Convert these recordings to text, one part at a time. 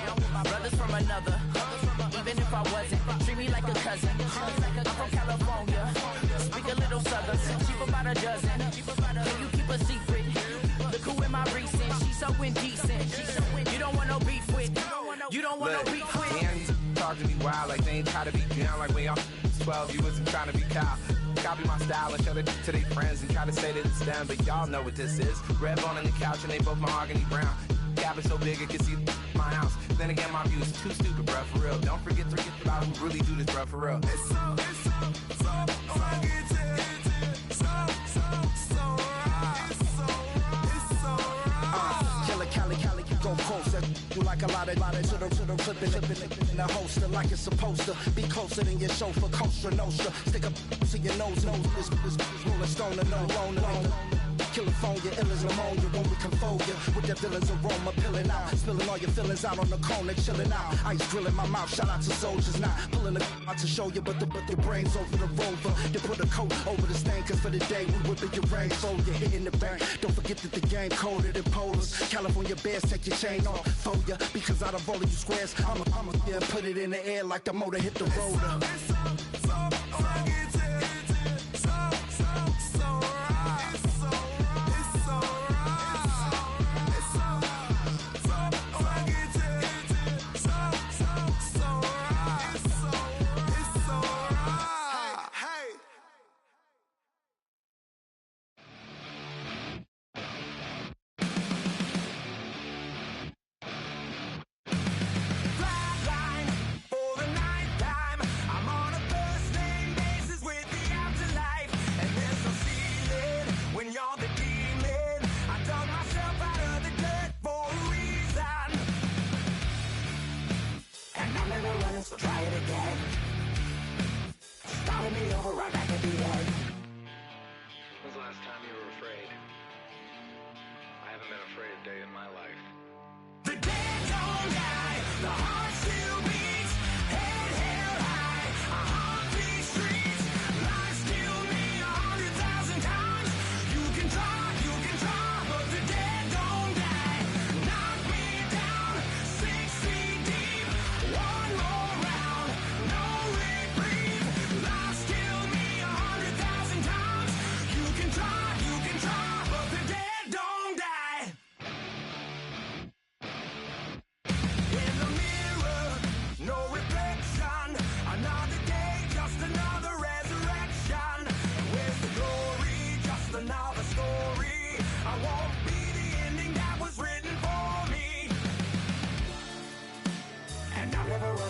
down with my brothers from another. Even if I wasn't, treat me like a cousin. I'm from California, speak a little southern. Cheap about a dozen. Can you keep a secret? Look who in my recent. She's so indecent. You don't want no beef with. You don't want no beef with. Hands talk to me wild like they ain't try to be down. Like when y'all 12, you wasn't trying to be Kyle. Copy my style and show it to their friends and try to say that it's them, but y'all know what this is. Red bone on the couch and they both mahogany brown. Gap is so big it can see my house. Then again, my views too stupid, bruh, for real. Don't forget about who really do this, bruh, for real. It's so fucking Cali, go close. You like a lot of to the clipping in the holster like it's supposed to be closer than your chauffeur, Costa Nostra. Stick up to your nose, this rolling stone and no. California, ill as pneumonia when we confold you with the villain's aroma, pilling out, spilling all your feelings out on the corner, chilling out. Ice grilling my mouth, shout out to soldiers, not pulling the out to show you, but the brains over the rover. You put a coat over the stain, cause for the day we whipping your rain, so you're hitting the bank. Don't forget that the game colder than polars. California bears, take your chain off for ya, because out of all of you squares, I'ma yeah, put it in the air like the motor hit the rotor.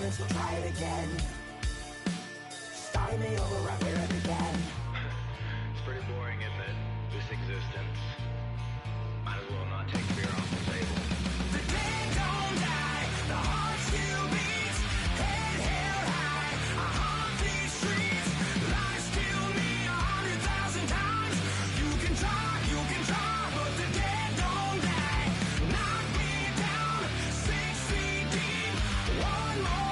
So try it again. Starting me over right where it began. It's pretty boring, isn't it? This existence. Might as well not take fear off the table. The dead don't die, the heart still beats. Head held high, I haunt these streets. Lies kill me 100,000 times. You can try, but the dead don't die. Knock me down 6 feet deep. One more.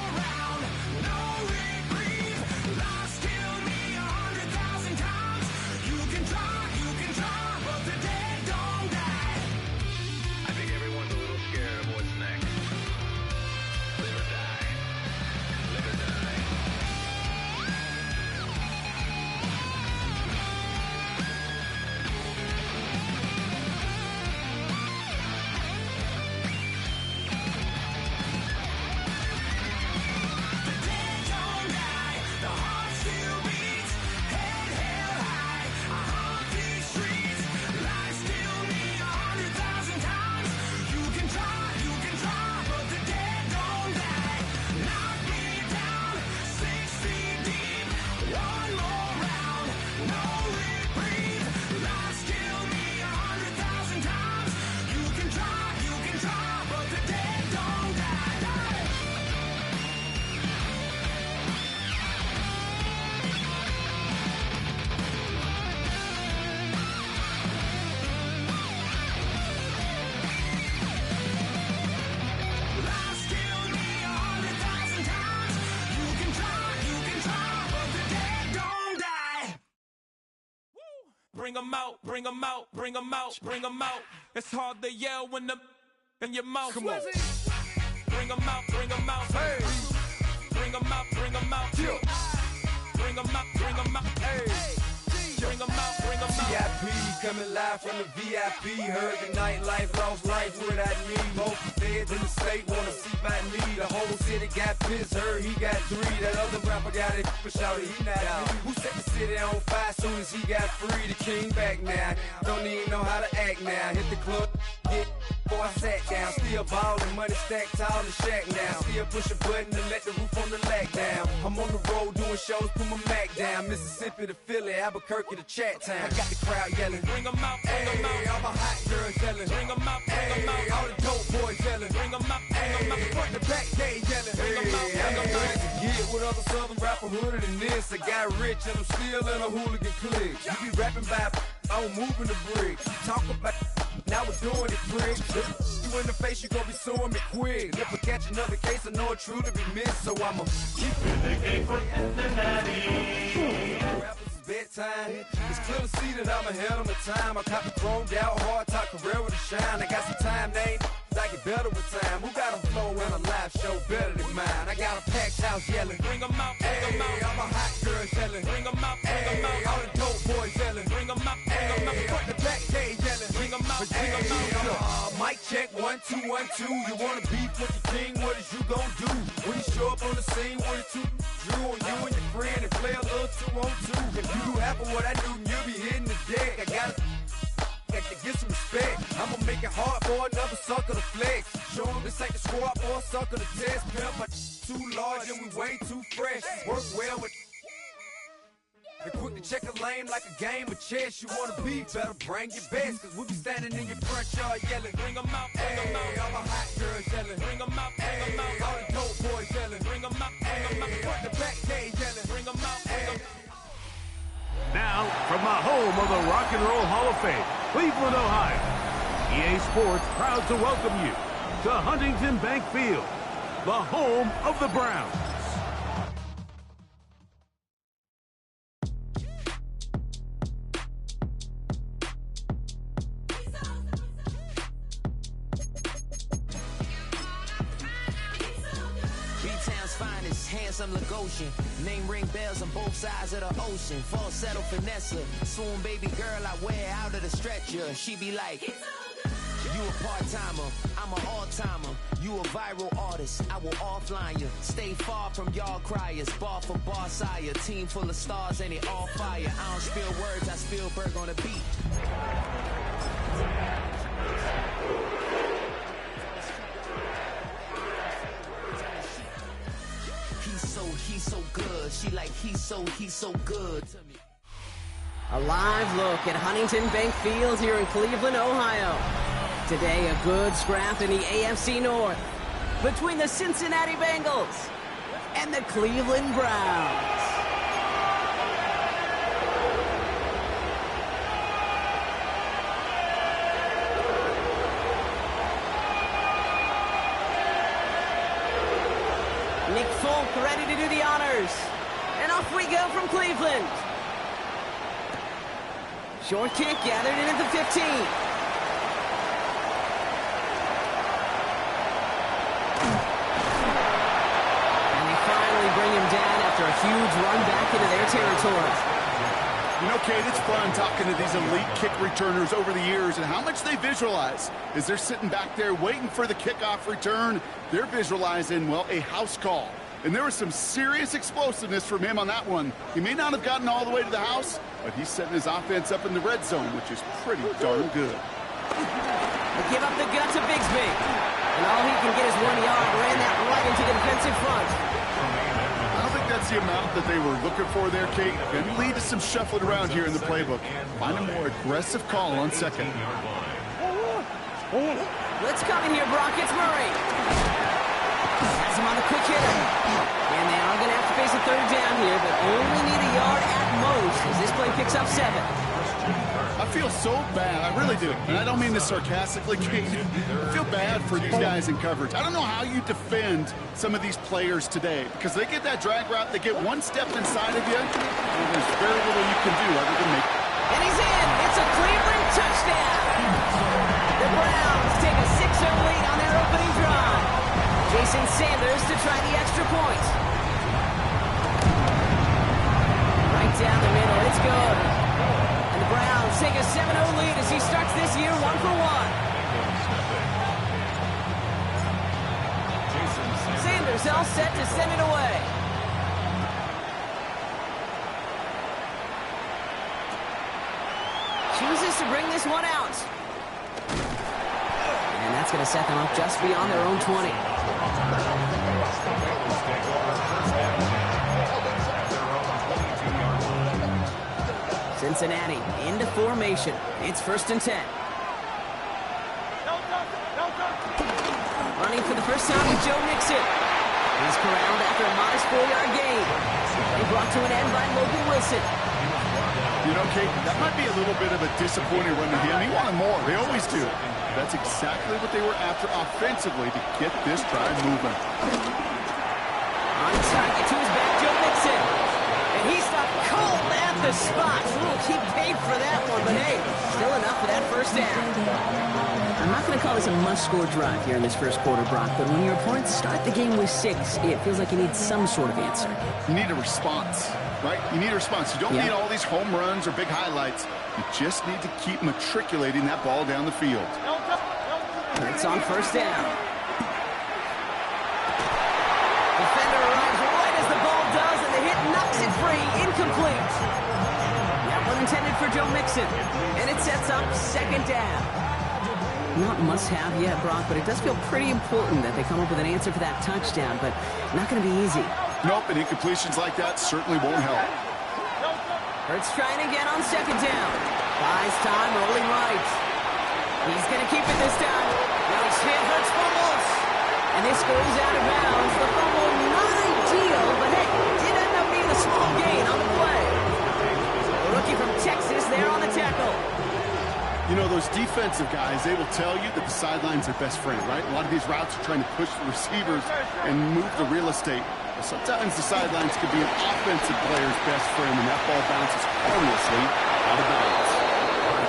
Bring 'em out, bring 'em out, bring 'em out, bring 'em out. It's hard to yell when the in your mouth. Come on. bring 'em out, bring 'em out. Hey. Bring 'em out, bring 'em out. Yeah. Bring 'em out, bring 'em out. Hey. Bring 'em out, bring 'em out. VIP coming live from the VIP. Heard the nightlife, lost life without me. Both feds in the state wanna see by me. The whole city got pissed, heard he got 3. That other rapper got it for shouted, he not out. Who set the city on fire soon as he got free? The king back now. Don't even know how to act now. Hit the club, get before I sat down. Still ballin', money stacked tall in the shack now. Still push a button to let the roof on the lack down. I'm on the road doing shows, put my Mac down. Mississippi to Philly, Albuquerque to Chat Town. I got the crowd yelling, bring 'em out, bring 'em out. All my hot girls yelling, bring 'em out, bring 'em out. All the dope boys yelling, bring 'em out, bring 'em out. Front the back, they yelling, bring 'em out, bring 'em out. To get with other southern rapper hooded than this. I got rich and I'm still in a hooligan clique. You be rapping by, I'm moving the bricks. You talk about, now we're doing it, prick. You in the face, you gon' be suing me quick. And if I catch another case, I know it true to be missed, so I'ma keep it. The game for Cincinnati. Rappers is bedtime. It's clear to see that I'm ahead of my time. I caught the chromed out, hard top career with a shine. I got some time, they ain't I get better with time. Who got a flow and a live show better than mine? I got a packed house yelling, bring 'em out, bring 'em out. All my hot girls yelling, bring 'em out, bring 'em out. All the dope boys yelling, bring 'em out, bring 'em out. Front the back, they yelling, bring 'em out, bring 'em out. Mic check, 1 2 1 2. You wanna beef with the king? What is you gon' do when you show up on the scene with a 2 Drew on you and your friend and play a little 2-on-2? If you do half of what I do, you'll be hitting the deck. I gotta get some respect. I'ma make it hard for another sucker to flex. Show 'em this ain't the squad or a sucker to test. Pimp, but too large and we way too fresh. Work well with. And quick to check a lane like a game of chess. You wanna be better, bring your best. Cause we'll be standing in your front yard yelling, bring 'em out, bring 'em out. All my hot girls yelling, bring 'em out, bring 'em out. All the dope boys yelling, bring 'em out, bring 'em out. Front the back, they yelling, bring 'em out, bring 'em out. Now, from the home of the Rock and Roll Hall of Fame, Cleveland, Ohio, EA Sports proud to welcome you to Huntington Bank Field, the home of the Browns. Handsome Lagosian, name ring bells on both sides of the ocean. Falsetto finesse, swoon baby girl I wear out of the stretcher. She be like, you a part-timer, I'm an all-timer. You a viral artist, I will offline you. Stay far from y'all criers, bar for bar sire. Team full of stars and it all fire. I don't spill words, I spill Berg on the beat. He's so good. She like he's so good to me. A live look at Huntington Bank Field here in Cleveland, Ohio. Today, a good scrap in the AFC North between the Cincinnati Bengals and the Cleveland Browns. Nick Folk ready to do the honors. And off we go from Cleveland. Short kick gathered in at the 15. And they finally bring him down after a huge run back into their territory. You know, Kate, it's fun talking to these elite kick returners over the years and how much they visualize. As they're sitting back there waiting for the kickoff return, they're visualizing, well, a house call. And there was some serious explosiveness from him on that one. He may not have gotten all the way to the house, but he's setting his offense up in the red zone, which is pretty darn good. They give up the gut to Bigsby. And all he can get is 1 yard. Ran that right into the defensive front. I don't think that's the amount that they were looking for there, Kate. And lead to some shuffling around here in the playbook. Find a more aggressive call on second. Blitz coming here, Brock. It's Murray. Has him on the quick hitter. And they are going to have to face a third down here, but only need a yard at most as this play picks up 7. I feel so bad. I really do. And I don't mean this sarcastically, Kate. I feel bad for these guys in coverage. I don't know how you defend some of these players today because they get that drag route, they get one step inside of you, and there's very little you can do other than make. And he's in. It's a Cleveland touchdown. The Browns take a 6-0 lead on their opening drive. J.J. Facing Sanders to try the extra point. Right down the middle, it's good. And the Browns take a 7-0 lead as he starts this year 1-for-1. Sanders all set to send it away. Chooses to bring this one out. And that's going to set them up just beyond their own 20. Cincinnati into formation. It's 1st and 10. Running for the first time with Joe Mixon. He's corralled after a modest 4-yard gain. And brought to an end by Logan Wilson. You know, Kate, that might be a little bit of a disappointing run to him. He wanted more. They always do. That's exactly what they were after offensively to get this drive moving. On target to his back, Joe Mixon. And he stopped cold at the spot. Ooh, he paid for that one, but hey, still enough for that first down. I'm not going to call this a must-score drive here in this first quarter, Brock, but when your opponents start the game with 6, it feels like you need some sort of answer. You need a response, right? You need a response. You don't need all these home runs or big highlights. You just need to keep matriculating that ball down the field. It's on first down. Defender arrives right as the ball does, and the hit knocks it free. Incomplete. That one intended for Joe Mixon, and it sets up 2nd down. Not must-have yet, Brock, but it does feel pretty important that they come up with an answer for that touchdown, but not going to be easy. Nope, and incompletions like that certainly won't help. Hurts trying again on 2nd down. Buys time, rolling right. He's going to keep it this time. Now he's hit, Hurts fumbles. And this goes out of bounds. The fumble not ideal, but hey, did end up being a small gain on the play. The rookie from Texas there on the tackle. You know, those defensive guys, they will tell you that the sideline's their best friend, right? A lot of these routes are trying to push the receivers and move the real estate. But sometimes the sidelines can be an offensive player's best friend, and that ball bounces harmlessly out of bounds.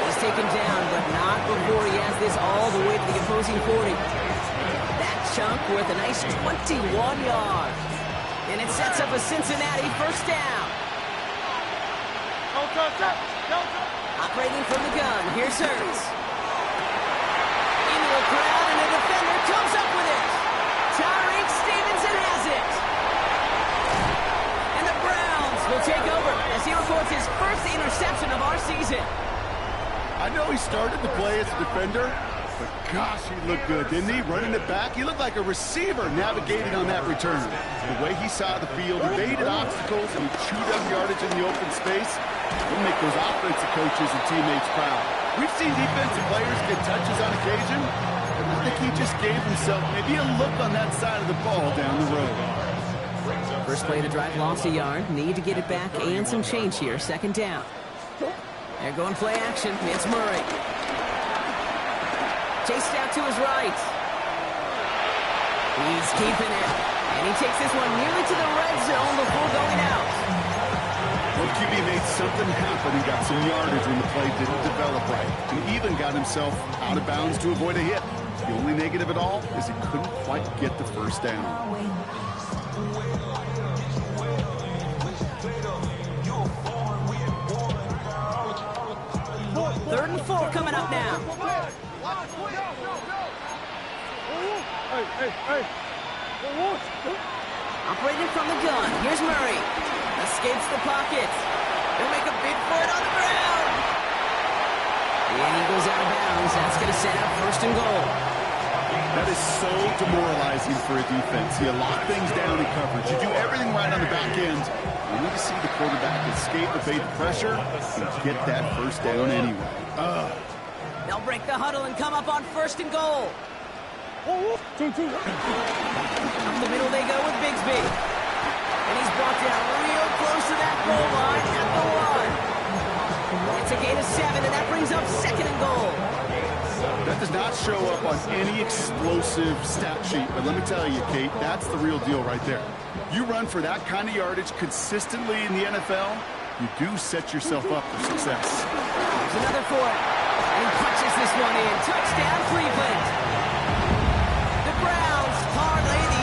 He's taken down, but not before he has this all the way to the opposing 40. That chunk worth a nice 21 yards. And it sets up a Cincinnati first down. Operating from the gun, here's Hurts. Into a crowd, and a defender comes up with it. Tyreek Stevenson has it. And the Browns will take over as he records his first interception of our season. I know he started to play as a defender, but gosh, he looked good, didn't he? Running it back, he looked like a receiver navigating on that return. The way he saw the field, he evaded obstacles, and he chewed up yardage in the open space. He'll make those offensive coaches and teammates proud. We've seen defensive players get touches on occasion, but I think he just gave himself maybe a look on that side of the ball down the road. First play of the drive lost a yard. Need to get it back and some change here. 2nd down. They're going play action. It's Murray. Chased out to his right. He's keeping it. And he takes this one nearly to the red zone before going out. Well, QB made something happen and got some yardage when the play didn't develop right. He even got himself out of bounds to avoid a hit. The only negative at all is he couldn't quite get the first down. 3rd and 4 coming up now. Operating from the gun. Here's Murray. Escapes the pocket. He'll make a big for it on the ground. And he goes out of bounds. That's going to set up 1st and goal. That is so demoralizing for a defense. You lock things down in coverage. You do everything right on the back end. You need to see the quarterback escape, evade the pressure, and get that first down anyway. They'll break the huddle and come up on 1st and goal. Up the middle they go with Bigsby. And he's brought down real close to that goal line at the 1. It's a gain of 7, and that brings up 2nd and goal. That does not show up on any explosive stat sheet, but let me tell you, Kate, that's the real deal right there. You run for that kind of yardage consistently in the NFL, you do set yourself up for success. There's another for it. And he punches this one in. Touchdown, Cleveland. The Browns parlay the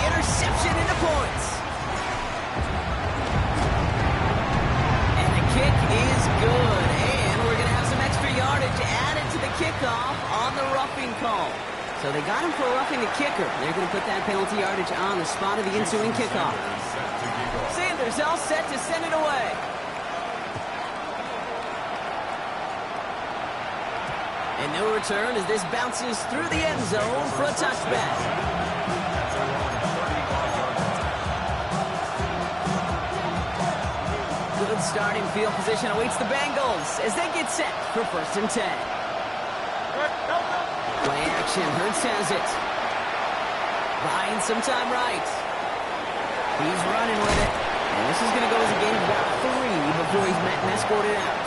So they got him for roughing the kicker. They're going to put that penalty yardage on the spot of the ensuing kickoff. Sanders all set to send it away. And no return as this bounces through the end zone for a touchback. Good starting field position awaits the Bengals as they get set for 1st and 10. Play action, Hurts has it. Buying some time right. He's running with it. And this is going to go as a game of about 3 before he's met and escorted out.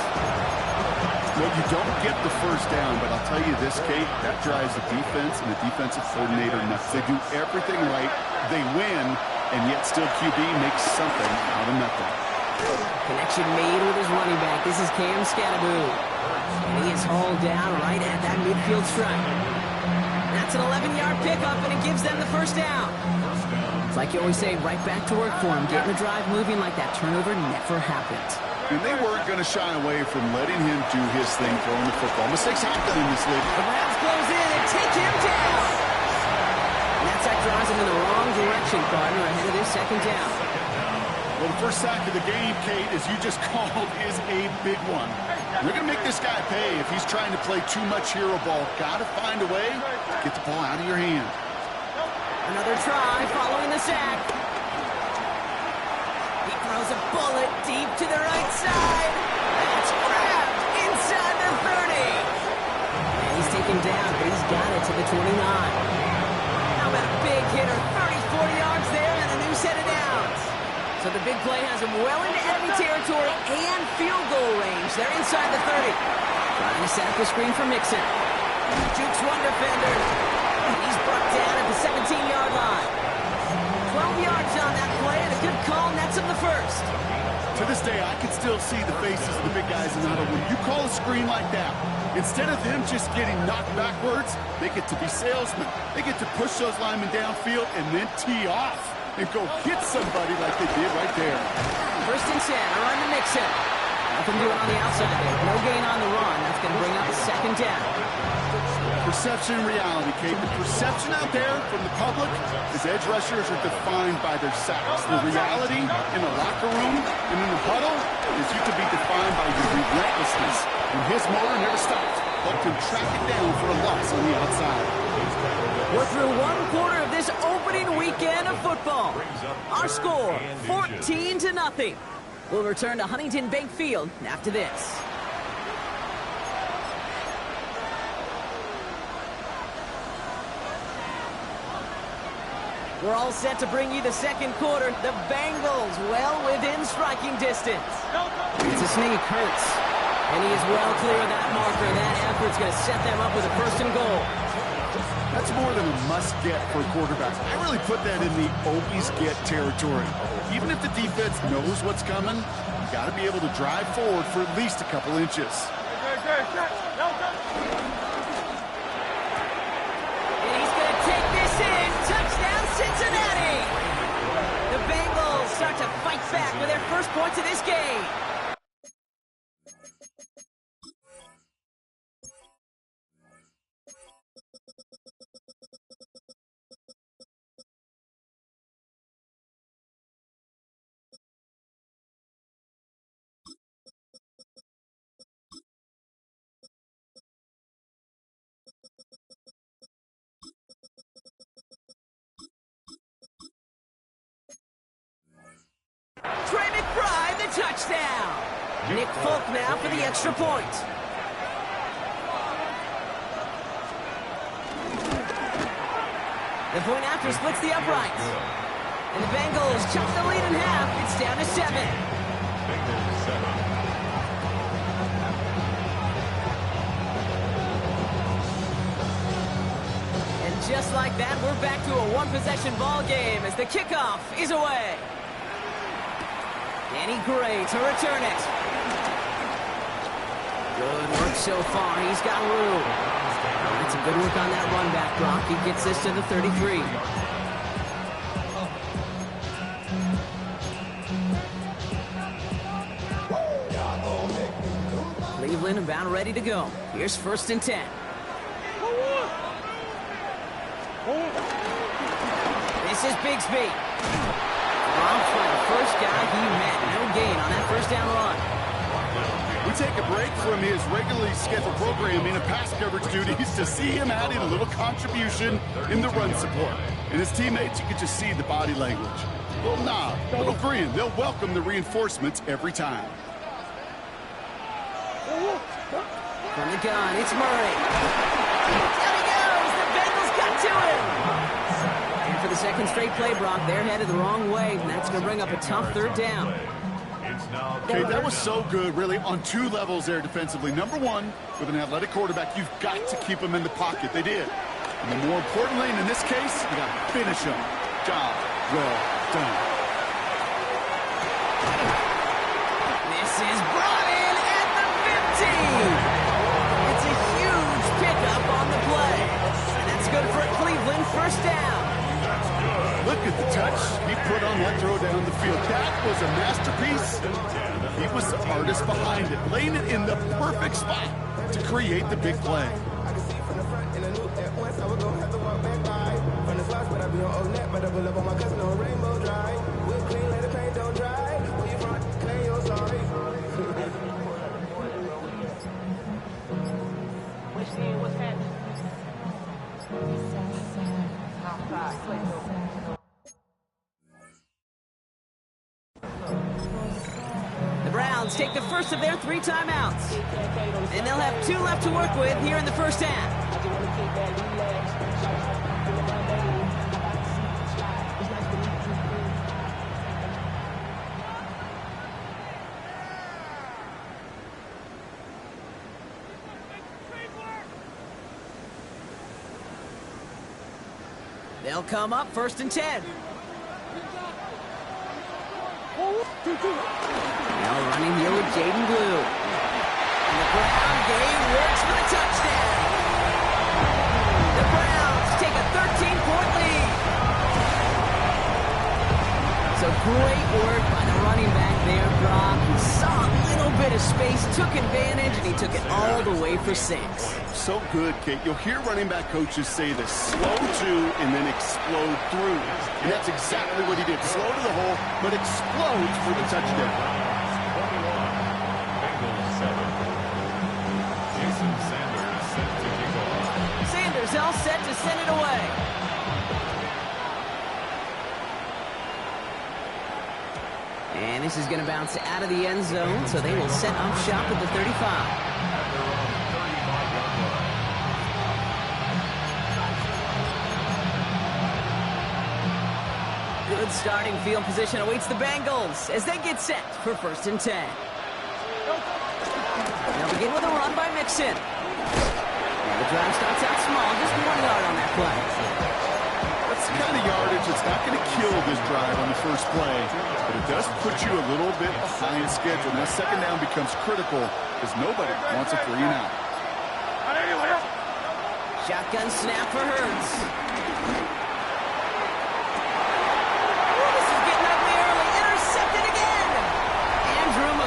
Well, you don't get the first down, but I'll tell you this, Kate, that drives the defense and the defensive coordinator nuts. They do everything right. They win, and yet still QB makes something out of nothing. Connection made with his running back. This is Cam Scattaboo. And he is hauled down right at that midfield stripe. That's an 11-yard pickup, and it gives them the first down. It's like you always say, right back to work for him. Getting the drive moving like that turnover never happened. And they weren't going to shy away from letting him do his thing throwing the football. Mistakes happen in this league. The Browns close in and take him down. And that sack drives him in the wrong direction, partner, ahead of this 2nd down. Well, the first sack of the game, Kate, as you just called, is a big one. We're going to make this guy pay if he's trying to play too much hero ball. Got to find a way to get the ball out of your hand. Another try following the sack. He throws a bullet deep to the right side. That's grabbed inside the 30. And he's taken down, but he's got it to the 29. How about a big hitter? 30, 40 yards there and a new set of downs. So the big play has him well into enemy territory and field goal range. They're inside the 30. Trying to set up a screen for Mixon. Jukes one defender. And he's brought down at the 17-yard line. 12 yards on that play and a good call nets him the first. To this day, I can still see the faces of the big guys in the huddle. When you call a screen like that, instead of them just getting knocked backwards, they get to be salesmen. They get to push those linemen downfield and then tee off and go hit somebody like they did right there. 1st and 10, around the Mixon. Nothing doing on the outside there. No gain on the run. That's going to bring up the 2nd down. Perception and reality, Kate. The perception out there from the public is edge rushers are defined by their sacks. The reality in the locker room and in the huddle is you could be defined by your relentlessness. And his motor never stopped. Helped him track it down for a loss on the outside. We're through 1 quarter of this opening weekend of football. Our score, 14-0. We'll return to Huntington Bank Field after this. We're all set to bring you the 2nd quarter. The Bengals well within striking distance. It's a sneak, Hurts. And he is well clear of that marker. That effort's going to set them up with a 1st and goal. That's more than a must-get for a quarterback. I really put that in the always-get territory. Even if the defense knows what's coming, you got to be able to drive forward for at least a couple inches. And he's going to take this in. Touchdown, Cincinnati! The Bengals start to fight back with their first points of this game. Trey McBride, the touchdown. Nick Folk now for the extra point. The point after splits the uprights. And the Bengals chop the lead in half. It's down to 7. And just like that, we're back to a one-possession ball game as the kickoff is away. Danny Gray to return it. Good work so far. He's got room. That's a good work on that run back, Brock. He gets this to the 33. Cleveland about ready to go. Here's 1st and 10. This is Bigsby. Dropped by the first guy he met. No gain on that first down run. We take a break from his regularly scheduled programming and pass coverage duties to see him adding a little contribution in the run support. And his teammates, you can just see the body language. Little nod, little grin. They'll welcome the reinforcements every time. From the gun, it's Murray. Down he goes. The Bengals got to him. And for the second straight play, Brock, they're headed the wrong way, and that's going to bring up a tough third down. Okay, that was so good, really, on two levels there defensively. Number one, with an athletic quarterback, you've got to keep him in the pocket. They did. And then more importantly, and in this case, you got to finish him. Job well done. This is brought in at the 15. It's a huge pickup on the play. And that's good for Cleveland, first down. Look at the touch he put on that throw down the field. That was a masterpiece. He was the artist behind it, laying it in the perfect spot to create the big play. The Browns take the first of their 3 timeouts. And they'll have 2 left to work with here in the first half. They'll come up first and 10. Now running here with Jaden Blue. And the ground game works for the touchdown. The Browns take a 13-point lead. So great work by the running back there, Brock. He saw a little bit of space, took advantage, and he took it all the way for 6. So good, Kate. You'll hear running back coaches say this: slow to and then explode through. And that's exactly what he did. Slow to the hole, but explodes for the touchdown. Sanders all set to send it away. And this is going to bounce out of the end zone, so they will set up shop at the 35. Good starting field position awaits the Bengals as they get set for first and 10. They'll begin with a run by Mixon. And the drive starts out small, just 1 yard on that play. That's the kind of yardage that's not going to kill this drive on the first play, but it does put you a little bit behind schedule. Now second down becomes critical because nobody wants a 3 and out. Shotgun snap for Hurts.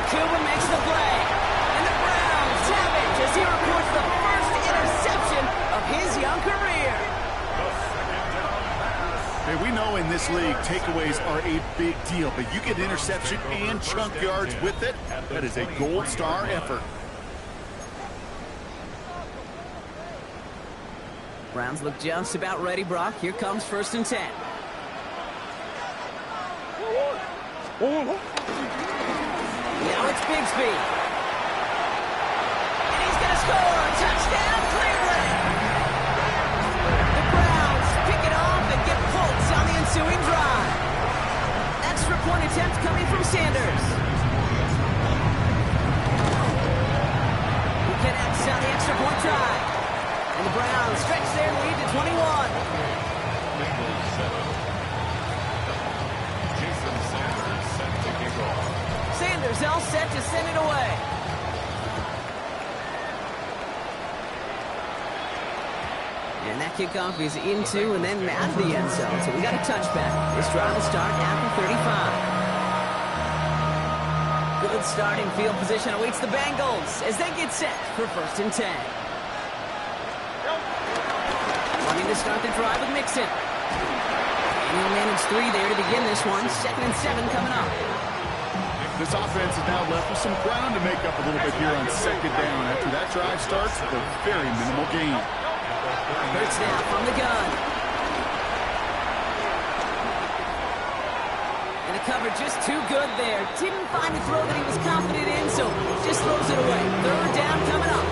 Cuba makes the play, and the Browns have it as he reports the first interception of his young career. Hey, we know in this league takeaways are a big deal, but you get interception and chunk yards with it. That is a gold star effort. Browns look just about ready, Brock. Here comes first and 10. Now it's Bigsby. And he's going to score. Touchdown, Cleveland. The Browns pick it off and get points on the ensuing drive. Extra point attempt coming from Sanders. He connects on the extra point try. And the Browns stretch their lead to 21. Sanders all set to send it away. And that kickoff is into and then out of the end zone. So we got a touchback. This drive will start at the 35. Good starting field position awaits the Bengals as they get set for first and 10. Running to start the drive with Mixon. And he'll manage 3 there to begin this one. 2nd and 7 coming up. This offense is now left with some ground to make up a little bit here on 2nd down after that drive starts with a very minimal gain. Hurts now from the gun. And the cover just too good there. Didn't find a throw that he was confident in, so just throws it away. 3rd down coming up.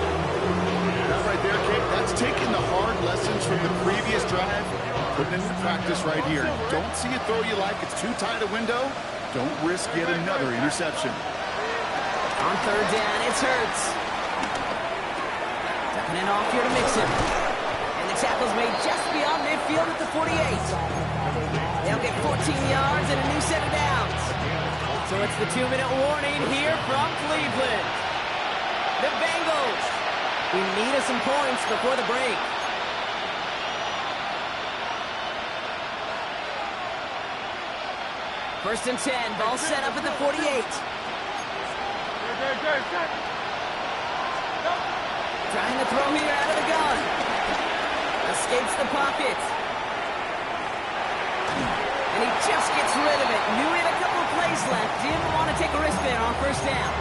That right there, Kate, that's taking the hard lessons from the previous drive, putting it into practice right here. Don't see a throw you like. It's too tight a window. Don't risk yet another interception. On 3rd down, it's Hurts. Ducking it off here to Mixon. And the tackle's made just beyond midfield at the 48. They'll get 14 yards and a new set of downs. So it's the 2-minute warning here from Cleveland. The Bengals, we need us some points before the break. First and 10, ball set up at the 48. Trying to throw here out of the gun. Escapes the pocket. And he just gets rid of it. Knew he had a couple of plays left. Didn't want to take a risk there on 1st down.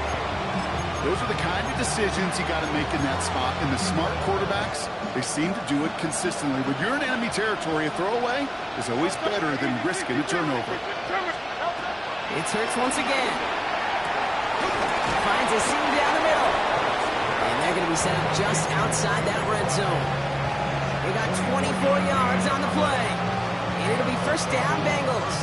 Those are the kind of decisions you got to make in that spot. And the smart quarterbacks, they seem to do it consistently. When you're in enemy territory, a throwaway is always better than risking a turnover. It's Hurts once again. Finds a seam down the middle. And they're going to be set up just outside that red zone. They got 24 yards on the play. And it'll be 1st down, Bengals.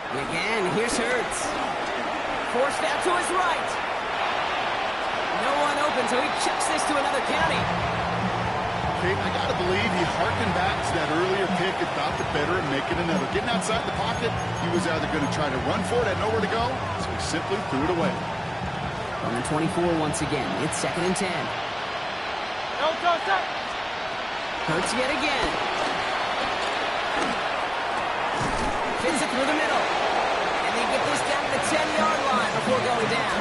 Again, here's Hurts. Forced out to his right. No one open, so he chucks this to another county. Okay, I got to believe he harkened back to that earlier pick and thought the better at making another. Getting outside the pocket, he was either going to try to run for it, had nowhere to go, so he simply threw it away. On the 24 once again, it's 2nd and 10. Hurts yet again. Fits it through the middle. And they get this down to the 10-yard line before going down.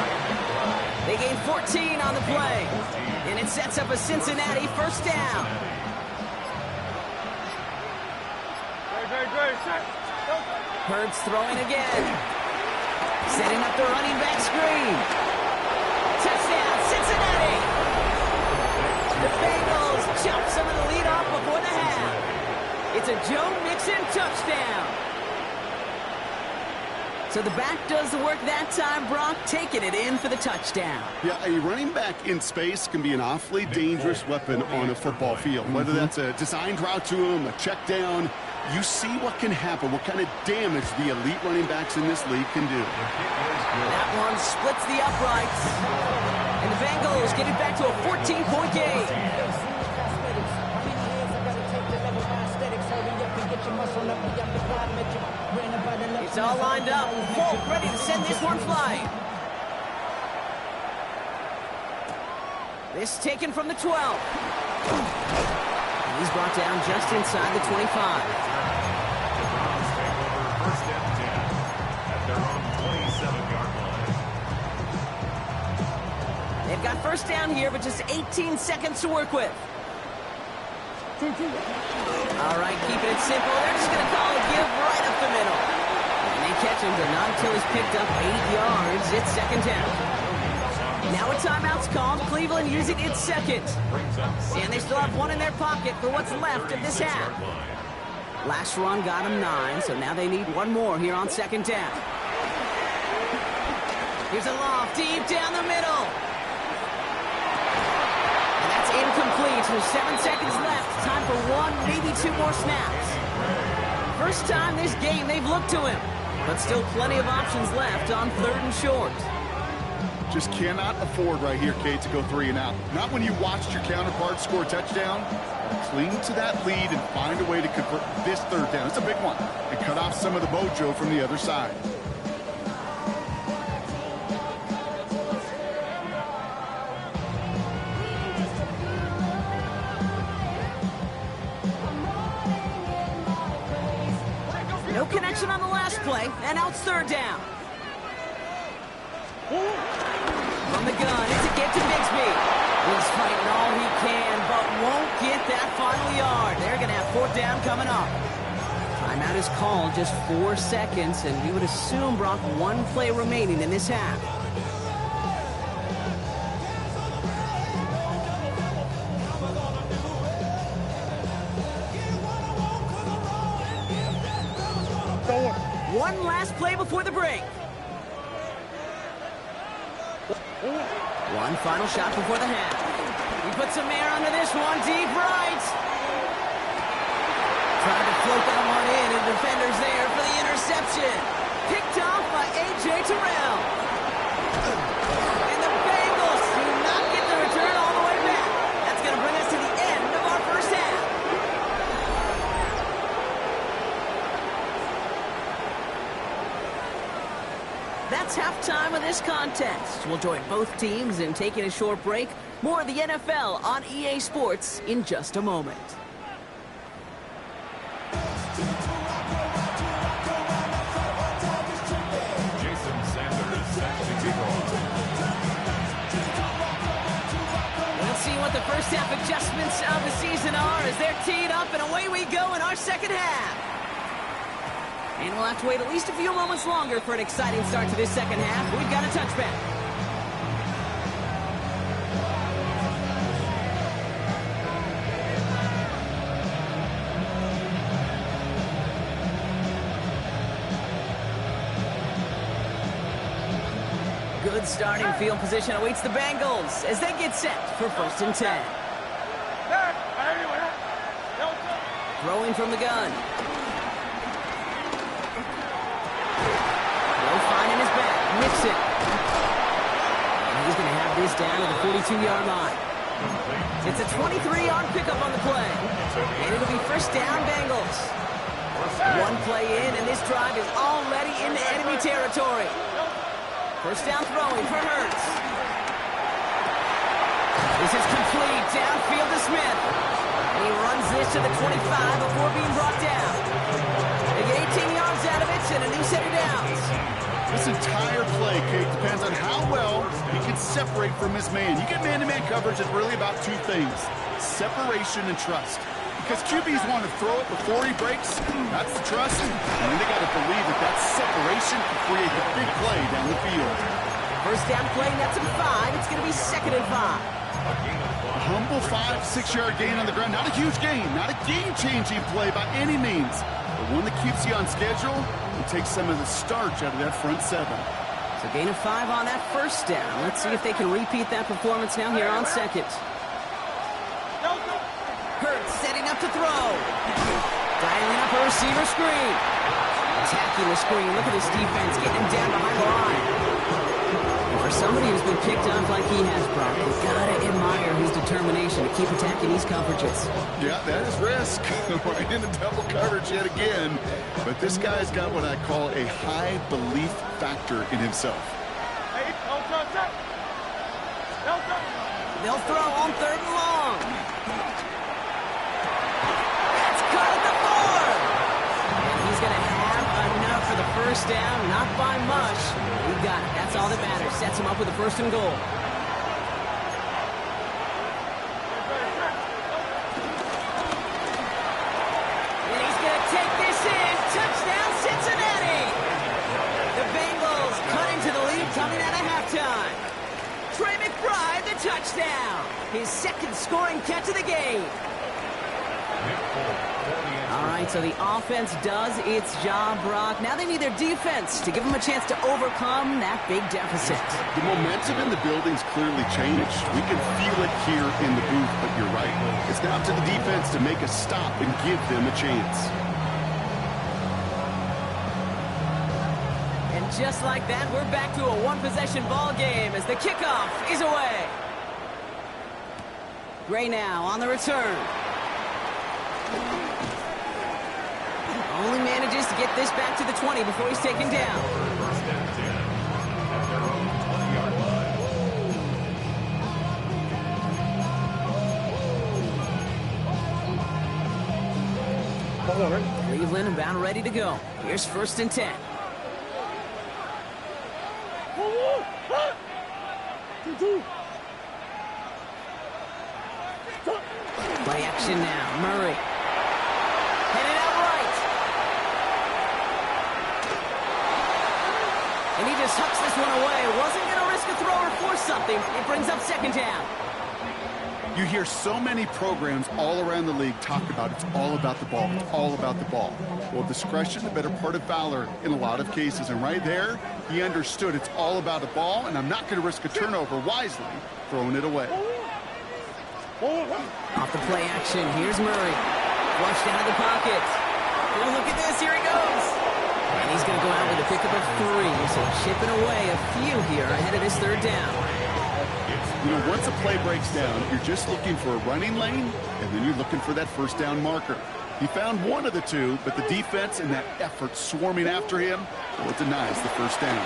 They gain 14 on the play. And it sets up a Cincinnati 1st down. Hurts throwing again. Setting up the running back screen. Touchdown, Cincinnati! The Bengals chop some of the lead off before the half. It's a Joe Mixon touchdown. So the back does the work that time, Brock, taking it in for the touchdown. Yeah, a running back in space can be an awfully dangerous weapon on a football field. Whether that's a designed route to him, a check down, you see what can happen, what kind of damage the elite running backs in this league can do. That one splits the uprights. And the Bengals get it back to a 14-point game. It's all lined up. Folk ready to send this one flying. This taken from the 12. And he's brought down just inside the 25. They've got 1st down here, but just 18 seconds to work with. All right, keeping it simple. They're just going to call a give right up the middle. And they catch him, but not until he's picked up 8 yards. It's 2nd down. Now a timeout's called. Cleveland using its 2nd. And they still have one in their pocket for what's left of this half. Last run got them 9, so now they need one more here on 2nd down. Here's a loft deep down the middle. And that's incomplete. There's 7 seconds left. Time for 1, maybe 2 more snaps. First time this game they've looked to him. But still plenty of options left on 3rd and short. Just cannot afford right here, Kate, to go 3 and out. Not when you watched your counterpart score a touchdown. Cling to that lead and find a way to convert this 3rd down. It's a big one. And cut off some of the mojo from the other side. No connection on the last play, and now it's 3rd down. gun. It's a get to Bigsby. He's fighting all he can, but won't get that final yard. They're going to have fourth down coming up. Timeout is called, just 4 seconds, and we would assume, Brock, one play remaining in this half. One last play before the break. One final shot before the half. He puts some air under this one, deep right. Trying to float that one in, and defender's there for the interception. Picked off by A.J. Terrell. And the Bengals do not get the return all the way back. That's going to bring us to the end of our first half. That's halftime of this contest. We'll join both teams in taking a short break. More of the NFL on EA Sports in just a moment. Let's see what the first half adjustments of the season are as they're teed up, and away we go in our second half. And we'll have to wait at least a few moments longer for an exciting start to this second half. We've got a touchback. Good starting field position awaits the Bengals as they get set for 1st and 10. Throwing from the gun. Mix it. And he's going to have this down to the 42-yard line. It's a 23-yard pickup on the play. And it'll be first down, Bengals. One play in, and this drive is already into enemy territory. First down throwing for Hurts. This is complete. Downfield to Smith. And he runs this to the 25 before being brought down. They get 18 yards out of it and a new set of downs. This entire play, Kate, depends on how well he can separate from his man. You get man-to-man coverage, it's really about two things, separation and trust. Because QBs want to throw it before he breaks, that's the trust. And then they got to believe that that separation can create the big play down the field. First down play, that's a 5. It's going to be 2nd and 5. A humble 5-6-yard gain on the ground. Not a huge gain, not a game-changing play by any means, but one that keeps you on schedule and takes some of the starch out of that front seven. So gain of 5 on that first down. Let's see if they can repeat that performance now here on second. Hurts setting up to throw. Dialing up a receiver screen. Attacking the screen. Look at this defense getting him down behind the line. And for somebody who's been picked up like he has, Brock, you've got to admire his determination to keep attacking these coverages. Yeah, that is risk. Right into double coverage yet again. But this guy's got what I call a high belief factor in himself. They'll throw on 3rd and long. That's caught at the 4. And he's going to have enough for the first down, not by much. He got it. That's all that matters. Sets him up with a 1st and goal. And he's going to take this in. Touchdown, Cincinnati. The Bengals cut into the lead coming out of halftime. Trey McBride, the touchdown. His 2nd scoring catch of the game. All right, so the offense does its job, Brock. Now they need their defense to give them a chance to overcome that big deficit. The momentum in the building's clearly changed. We can feel it here in the booth, but you're right. It's now up to the defense to make a stop and give them a chance. And just like that, we're back to a one-possession ball game as the kickoff is away. Gray now on the return. Only manages to get this back to the 20 before he's taken down. Cleveland about ready to go. Here's 1st and 10. Play action now. Murray. Headed out right. And he just hucks this one away. Wasn't going to risk a throw or force something. It brings up second down. You hear so many programs all around the league talk about it's all about the ball. It's all about the ball. Well, discretion, the better part of valor in a lot of cases. And right there, he understood it's all about the ball, and I'm not going to risk a turnover wisely, throwing it away. Off the play action, here's Murray. Flushed out of the pocket. Oh, look at this, here he goes. And he's going to go out with a pickup of 3, so chipping away a few here ahead of this third down. You know, once a play breaks down, you're just looking for a running lane, and then you're looking for that first down marker. He found one of the two, but the defense and that effort swarming after him, well, it denies the first down.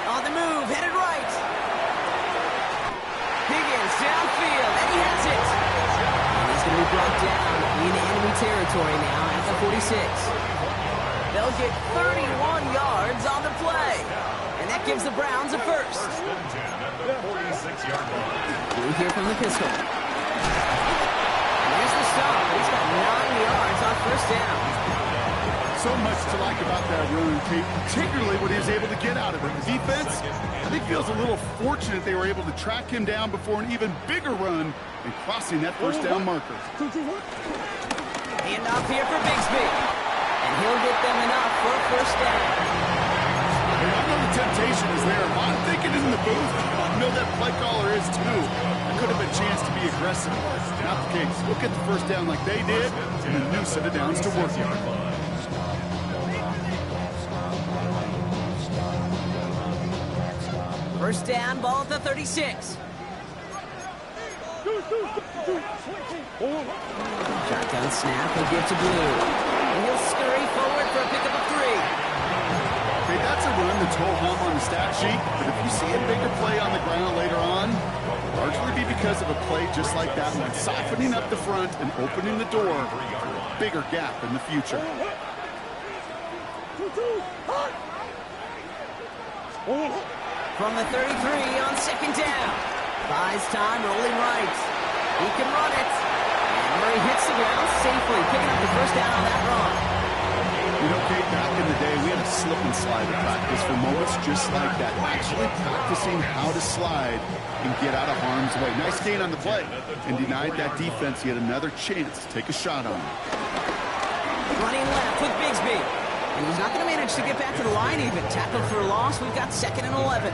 On the move, headed right. Higgins downfield, and he has it. And he's going to be brought down in enemy territory now at the 46. They'll get 31 yards on the play. And that gives the Browns a first. Blue here from the pistol. And here's the stop. He's got 9 yards on first down. So much to like about that run, Kate, particularly what he was able to get out of it. The defense, I think, feels a little fortunate they were able to track him down before an even bigger run and crossing that first down marker. Hand off here for Bigsby. And he'll get them enough for a first down. I know the temptation is there. I'm thinking in the booth. I know that play caller is too. There could have been a chance to be aggressive. Not the case. We'll get the first down like they did, and a new set of downs to work on. First down, ball at the 36. Shotgun snap, he'll give to Blue. And he'll scurry forward for a pickup of 3. Okay, that's a run that's whole home on the stat sheet, but if you see a bigger play on the ground later on, it'll largely be because of a play just like that one, softening up the front and opening the door for a bigger gap in the future. From the 33 on second down. Buys time, rolling right. He can run it. And Murray hits the ground safely, picking up the first down on that run. You know, Kate, back in the day, we had a slip and slide at practice for moments just like that. Actually practicing how to slide and get out of harm's way. Nice gain on the play and denied that defense yet another chance to take a shot on him. Running left with Bigsby. And he's not going to manage to get back to the line even. Tackled for a loss. We've got 2nd and 11.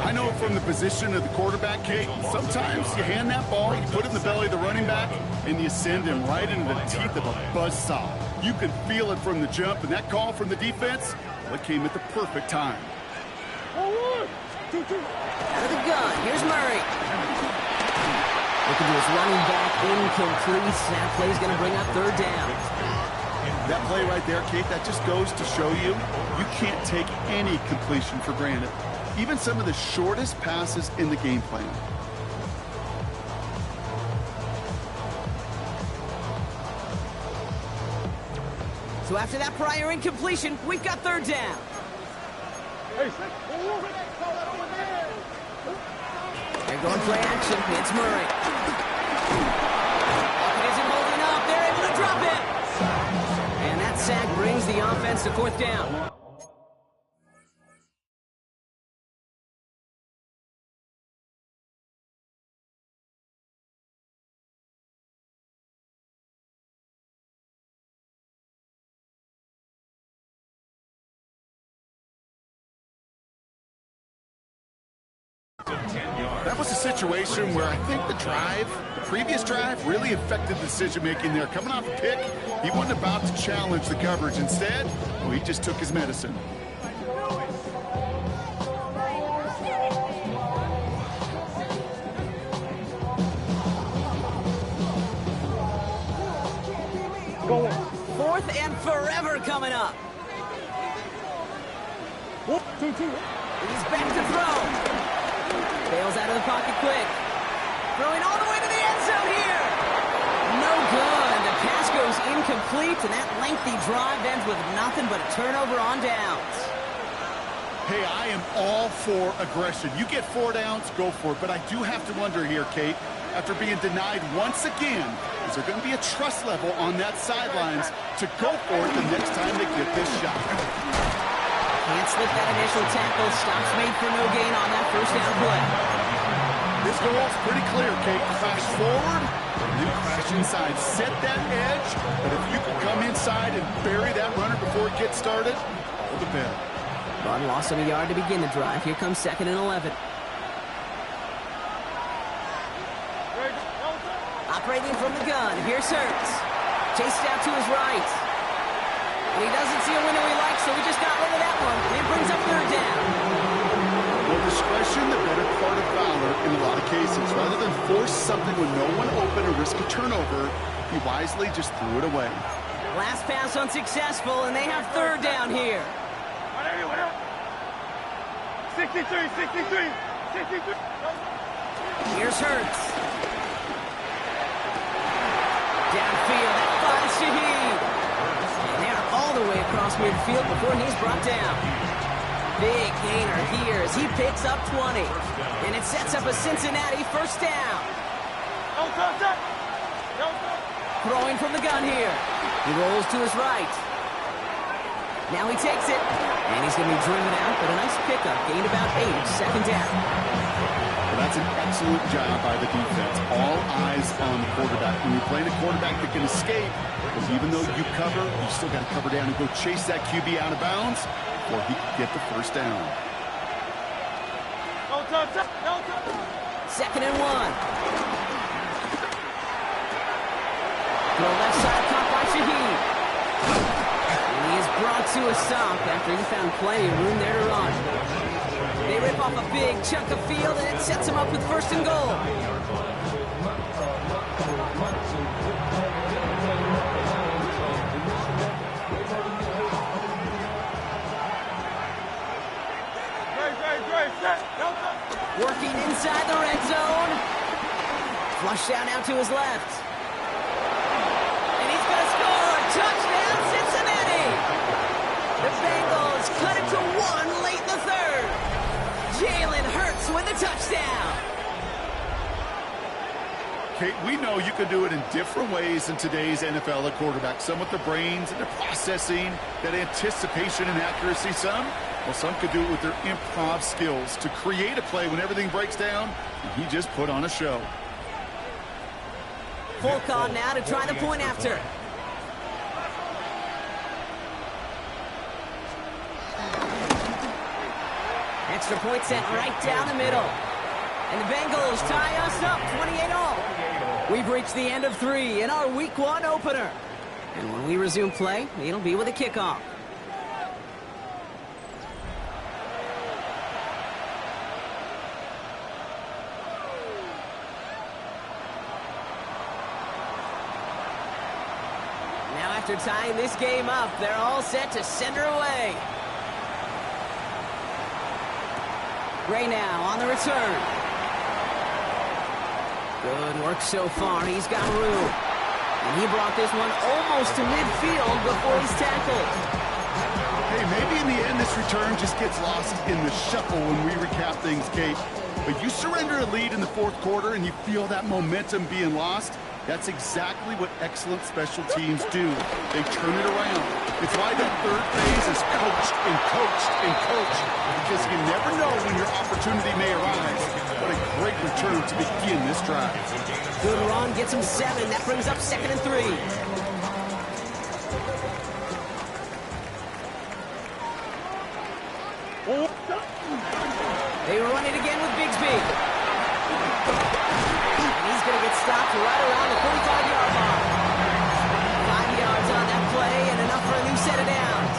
I know from the position of the quarterback, Kate, sometimes you hand that ball, you put it in the belly of the running back, and you send him right into the teeth of a buzzsaw. You can feel it from the jump, and that call from the defense, well, it came at the perfect time. Out of the gun, here's Murray. Looking to his running back, incomplete. That play's going to bring up third down. That play right there, Kate, that just goes to show you, you can't take any completion for granted. Even some of the shortest passes in the game plan. So after that prior incompletion, we've got third down. They're going play action. It's Murray. It isn't holding up. They're able to drop it. And that sack brings the offense to fourth down. That was a situation where I think the previous drive, really affected the decision-making there. Coming off a pick, he wasn't about to challenge the coverage. Instead, well, he just took his medicine. Fourth and forever coming up. He's back to throw. Bails out of the pocket quick. Throwing all the way to the end zone here. No good. The pass goes incomplete, and that lengthy drive ends with nothing but a turnover on downs. Hey, I am all for aggression. You get 4 downs, go for it. But I do have to wonder here, Kate, after being denied once again, is there going to be a trust level on that sidelines to go for it the next time they get this shot? Can't slip that initial tackle. Stops made for no gain on that first down play. This goal's pretty clear, Kate. Crash forward, then crash inside. Set that edge, but if you can come inside and bury that runner before it gets started, all the better. Bud lost him a yard to begin the drive. Here comes 2nd and 11. Operating from the gun, here's Hurts. Chased out to his right. And he doesn't see a window he likes, so he just got rid of that one. And it brings up 3rd down. Well, discretion, the better part of valor in a lot of cases. Rather than force something with no one open or risk a turnover, he wisely just threw it away. Last pass unsuccessful, and they have 3rd down here. 63. Here's Hurts. Downfield, that finds Shaheed. And they're all the way across midfield before he's brought down. Big gainer here as he picks up 20. And it sets up a Cincinnati 1st down. Throwing from the gun here. He rolls to his right. Now he takes it. And he's going to be driven out, but a nice pickup. Gained about 8, 2nd down. Well, that's an excellent job by the defense. All eyes on the quarterback. When you're playing a quarterback that can escape, because even though you cover, you still got to cover down and go chase that QB out of bounds before he can get the 1st down. 2nd and 1. Throw left side caught by Shaheed. And he is brought to a stop after he found plenty of room there to run. They rip off a big chunk of field, and it sets him up with 1st and goal. Working inside the red zone. Flush down out to his left. And he's going to score. Touchdown, Cincinnati. The Bengals cut it to 1 late in the 3rd. Jalen Hurts with the touchdown. Kate, we know you can do it in different ways in today's NFL at quarterback. Some with the brains and the processing, that anticipation and accuracy. Some could do it with their improv skills to create a play when everything breaks down. And he just put on a show. Full call now to try the point after. Extra point sent right down the middle. And the Bengals tie us up 28-all. We've reached the end of 3 in our Week 1 opener. And when we resume play, it'll be with a kickoff. Now after tying this game up, they're all set to send her away. Gray now on the return. Good work so far. He's got room. And he brought this one almost to midfield before he's tackled. Hey, maybe in the end this return just gets lost in the shuffle when we recap things, Kate. But you surrender a lead in the 4th quarter and you feel that momentum being lost. That's exactly what excellent special teams do. They turn it around. It's why that 3rd phase is coached and coached and coached, because you never know when your opportunity may arise. What a great return to begin this drive. Good run, gets him 7. That brings up 2nd and 3. They run it again with Bigsby. He's going to get stopped right around the 45-yard line. 5 yards on that play and enough for a new set of downs.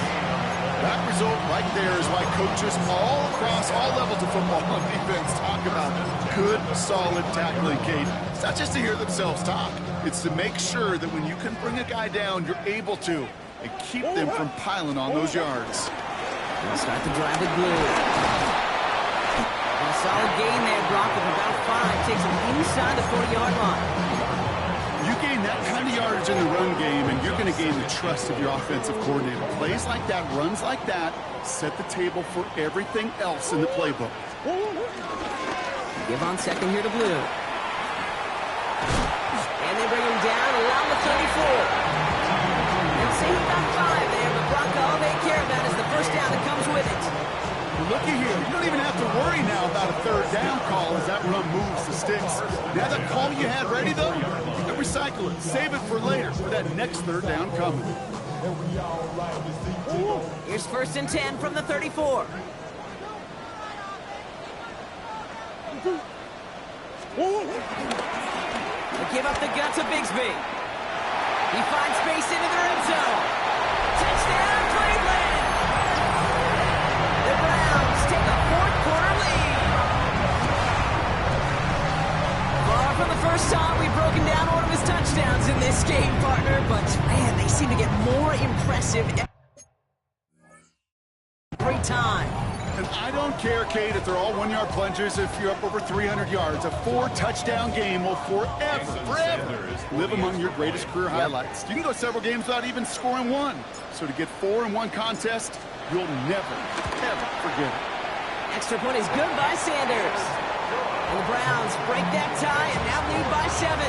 That result right there is why coaches all across all levels of football on defense talk about good, solid tackling, Kate. It's not just to hear themselves talk. It's to make sure that when you can bring a guy down, you're able to, and keep them from piling on those yards. They'll start the drive with blue. A solid gain there, Brock, of about 5. Takes him inside the 40-yard line. You gain that kind of yardage in the run game, and you're going to gain the trust of your offensive coordinator. Plays like that, runs like that, set the table for everything else in the playbook. Give on second here to Blue. And they bring him down around the 34. And say he got 5 there, but Brock, all they care about is the first down that comes with it. Looky here, you don't even have to worry now about a third down call as that run moves the sticks. Now that call you had ready, though, you can recycle it, save it for later for that next third down coming. Here's 1st and 10 from the 34. They give up the gut to Bigsby. He finds space into their end zone. Touchdown, Cleveland! The Browns take a 4th-quarter lead. Far from the first time we've broken down one of his touchdowns in this game, partner, but man, they seem to get more impressive every time. And I don't care, Kate, if they're all 1-yard plungers, if you're up over 300 yards. A 4-touchdown game will forever live among your greatest career highlights. You can go several games without even scoring one. So to get 4 in one contest, you'll never, ever forget it. Extra point is good by Sanders. And the Browns break that tie and now lead by 7.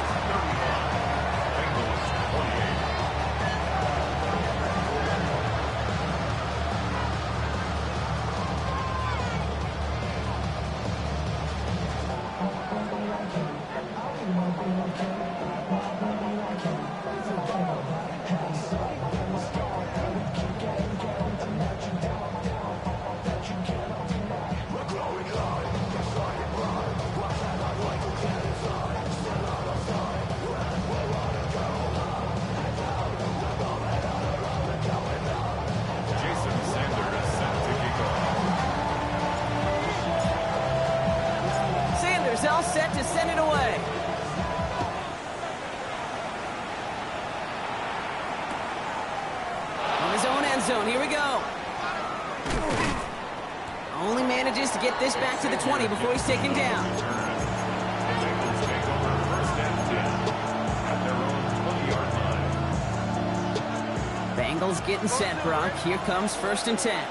All set to send it away. On his own end zone, here we go. Only manages to get this back to the 20 before he's taken down. Bengals getting set, Brock. Here comes 1st and 10.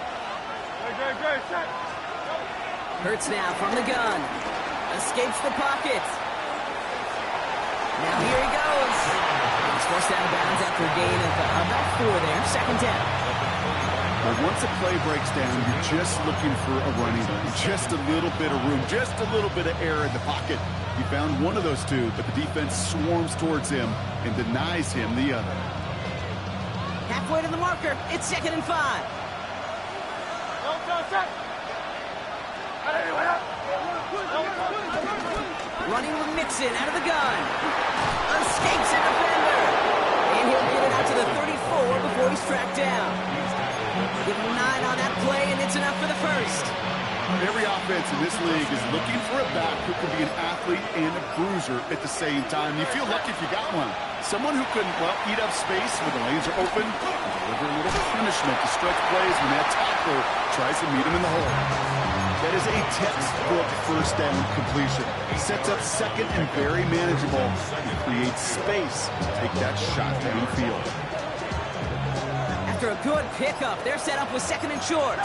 Hurts now from the gun. Escapes the pocket. Now here he goes. He's forced out of bounds after a gain of about 4 there. 2nd down. Well, once a play breaks down, you're just looking for a running room. Just a little bit of room, just a little bit of air in the pocket. He found one of those two, but the defense swarms towards him and denies him the other. Halfway to the marker. It's 2nd and 5. Running with Mixon out of the gun. Escapes a defender. And he'll get it out to the 34 before he's tracked down. Give him 9 on that play, and it's enough for the 1st. Every offense in this league is looking for a back who can be an athlete and a bruiser at the same time. You feel lucky if you got one. Someone who can, well, eat up space when the lanes are open, and deliver a little punishment to stretch plays when that tackler tries to meet him in the hole. That is a textbook 1st down completion. Sets up 2nd and very manageable and creates space to take that shot downfield. After a good pickup, they're set up with 2nd and short.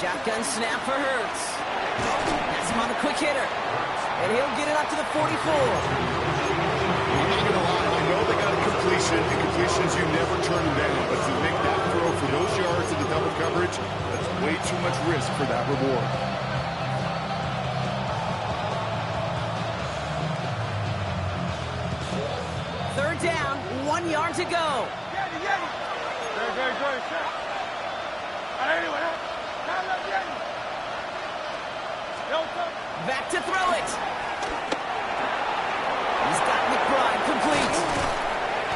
Shotgun snap for Hurts. That's him on the quick hitter. And he'll get it up to the 44. I'm not going to lie, I know they got a completion, and completions you never turn them down, but to make that throw for those yards in the double coverage, that's way too much risk for that reward. Third down, 1 yard to go. Back to throw it. He's got McBride complete.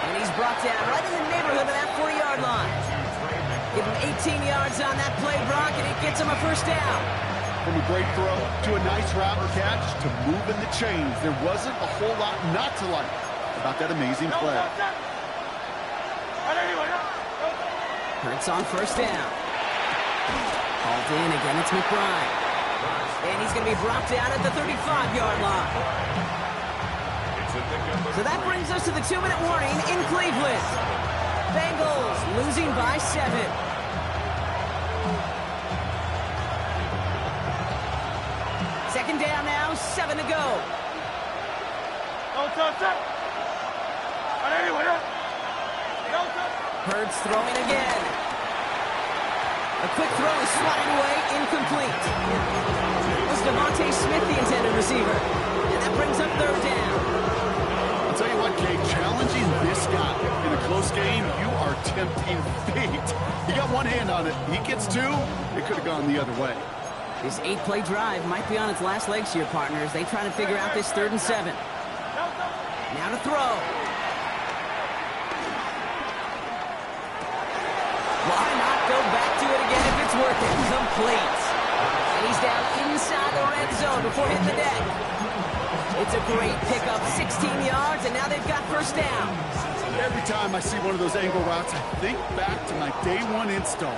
And he's brought down right in the neighborhood of that 40-yard line. Give him 18 yards on that play, Brock, and it gets him a 1st down. From a great throw to a nice route and catch to moving the chains, there wasn't a whole lot not to like about that amazing play. Hurts on 1st down. Called in again, it's McBride. And he's going to be brought down at the 35-yard line. So that brings us to the 2-minute warning in Cleveland. Bengals losing by 7. Second down now, 7 to go. Hurts throwing again. A quick throw is swatted away, incomplete. It was Devontae Smith, the intended receiver. And that brings up third down. I'll tell you what, Kate, challenging this guy in a close game, you are tempting fate. He got one hand on it. He gets two. It could have gone the other way. This 8-play drive might be on its last legs here, partners. They try to figure out this 3rd and 7. Now to throw. Why not go back to it again if it's working? Complete. And he's down inside the red zone before hitting the deck. It's a great pickup, 16 yards, and now they've got first down. Every time I see one of those angle routes, I think back to my day 1 install.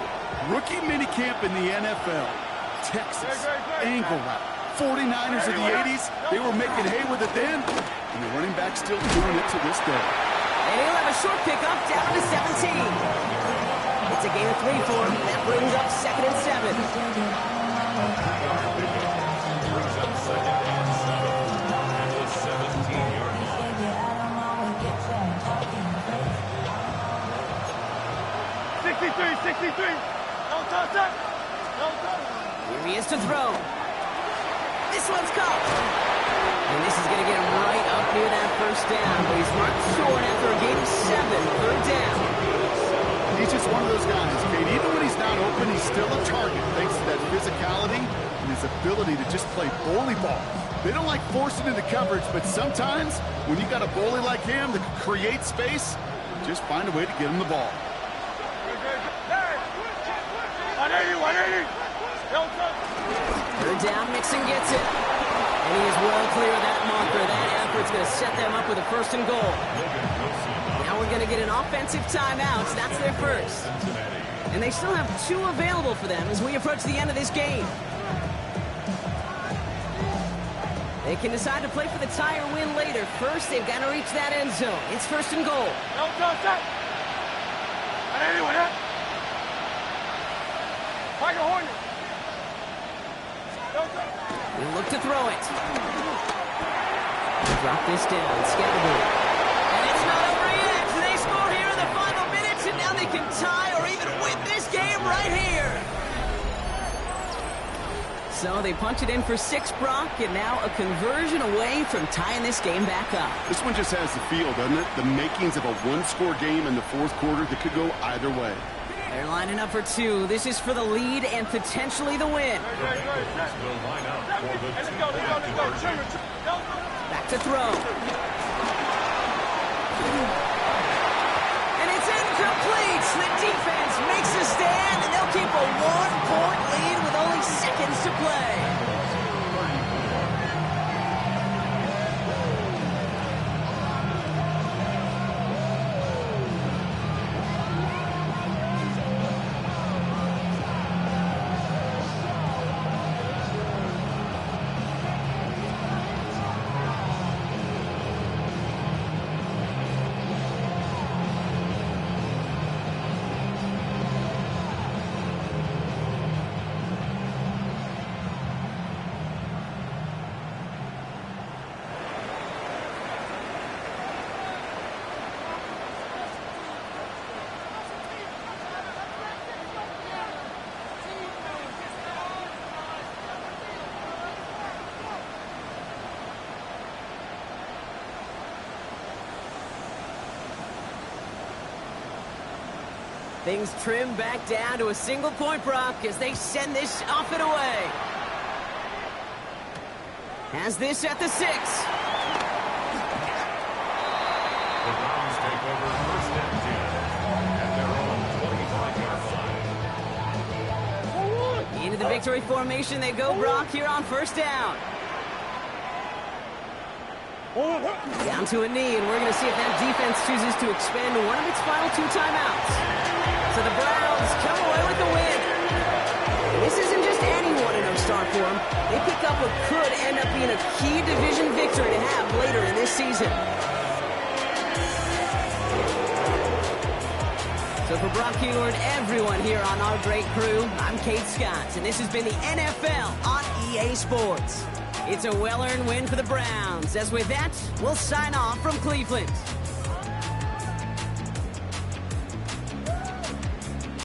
Rookie minicamp in the NFL. Texas, angle route. 49ers of the 80s, they were making hay with it then, and the running back still doing it to this day. And he'll have a short pickup down to 17. It's a gain of 3 for him. That brings up 2nd and 7. Here he is to throw. This one's caught. And this is going to get him right up near that first down. But he's marked short after a gain of 7. Third down. He's just one of those guys, Kate. Even when he's not open, he's still a target thanks to that physicality and his ability to just play bully ball. They don't like forcing into coverage, but sometimes when you got a bully like him that can create space, just find a way to get him the ball. Third down, Mixon gets it. And he is well clear of that marker. That effort's going to set them up with a 1st and goal. Now we're going to get an offensive timeout. That's their first. And they still have 2 available for them as we approach the end of this game. They can decide to play for the tie or win later. First, they've got to reach that end zone. It's 1st and goal. We look to throw it. Drop this down. Scatterable. And it's not over yet. They score here in the final minutes, and now they can tie or even win this game right here. So they punch it in for 6, Brock, and now a conversion away from tying this game back up. This one just has the feel, doesn't it? The makings of a 1-score game in the 4th quarter that could go either way. They're lining up for 2. This is for the lead and potentially the win. Back to throw. And it's incomplete. The defense makes a stand, and they'll keep a 1-point lead with only seconds to play. Things trim back down to a single point, Brock, as they send this off and away. Has this at the 6. The Browns take over 1st and 10 at their own 25-yard line. Into the victory formation they go, Brock, here on 1st down. Down to a knee, and we're going to see if that defense chooses to expend one of its final 2 timeouts. So the Browns come away with the win. And this isn't just any 1-0 start for them, they pick up what could end up being a key division victory to have later in this season. So for Brock Huard, everyone here on our great crew, I'm Kate Scott, and this has been the NFL on EA Sports. It's a well-earned win for the Browns, as with that, we'll sign off from Cleveland.